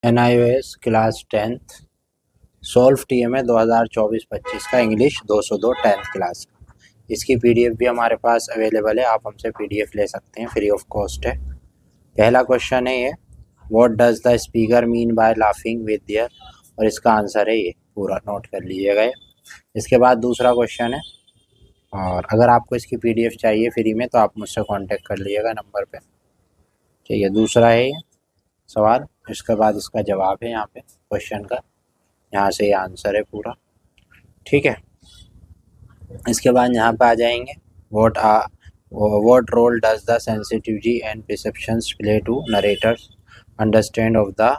NIOS class 10th solve TMA 2024-25 का English 202 10th class का। इसकी PDF भी हमारे पास अवेलेबल है, आप हमसे PDF ले सकते हैं, फ्री ऑफ कॉस्ट है। पहला क्वेश्चन है ये, what does the speaker mean by laughing with their, और इसका आंसर है ये, पूरा नोट कर लीजिएगा ये। इसके बाद दूसरा क्वेश्चन है, और अगर आपको इसकी PDF चाहिए फ्री में तो आप मुझसे कांटेक्ट कर लीजिएगा नंबर पे, ठीक है। दूसरा है ये सवाल, इसके बाद इसका जवाब है यहाँ पे क्वेश्चन का, यहाँ से ये आंसर है पूरा, ठीक है। इसके बाद यहाँ पे आ जाएंगे, what role does the sensitivity and perceptions play to narrators understand of the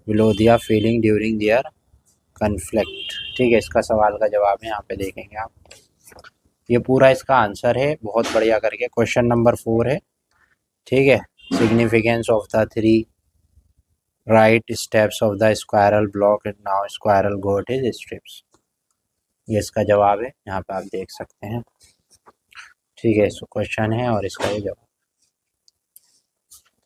विलोदिया फीलिंग ड्यूरिंग देयर कन्फ्लिक्ट, ठीक है। इसका सवाल का जवाब है यहाँ पे देखेंगे आप, ये पूरा इसका आंसर है, बहुत बढ़िया करके। क्वेश्चन नंबर 4 है, ठीक है। Significance of the 3 white stripes of the squirrel block, now squirrel got his stripes, ये इसका जवाब है, यहाँ पे आप देख सकते हैं, ठीक है। क्वेश्चन है और इसका ये जवाब,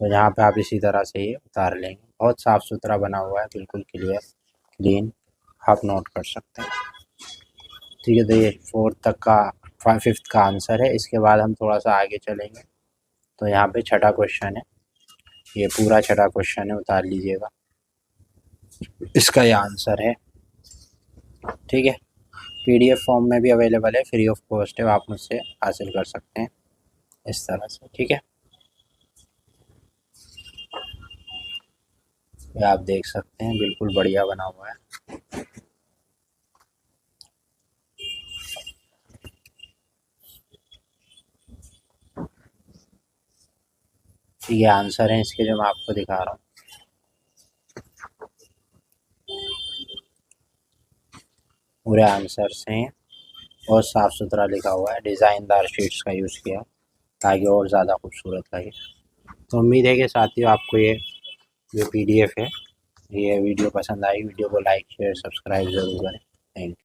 तो यहाँ पे आप इसी तरह से ये उतार लेंगे, बहुत साफ़ सुथरा बना हुआ है, बिल्कुल क्लियर क्लीन, आप नोट कर सकते हैं, ठीक है। तो ये 4 तक का 5th का आंसर है। इसके बाद हम थोड़ा सा आगे चलेंगे, तो यहाँ पे छठा क्वेश्चन है, ये पूरा छठा क्वेश्चन है, उतार लीजिएगा, इसका ये आंसर है, ठीक है। PDF फॉर्म में भी अवेलेबल है, फ्री ऑफ कॉस्ट है, आप मुझसे हासिल कर सकते हैं इस तरह से, ठीक है। ये आप देख सकते हैं, बिल्कुल बढ़िया बना हुआ है, ये आंसर है इसके जो मैं आपको दिखा रहा हूँ, पूरे आंसर्स हैं, बहुत साफ़ सुथरा लिखा हुआ है, डिज़ाइनदार शीट्स का यूज़ किया ताकि और ज़्यादा खूबसूरत लगे। तो उम्मीद है कि साथियों आपको ये जो PDF है, ये वीडियो पसंद आई, वीडियो को लाइक शेयर सब्सक्राइब ज़रूर करें, थैंक यू।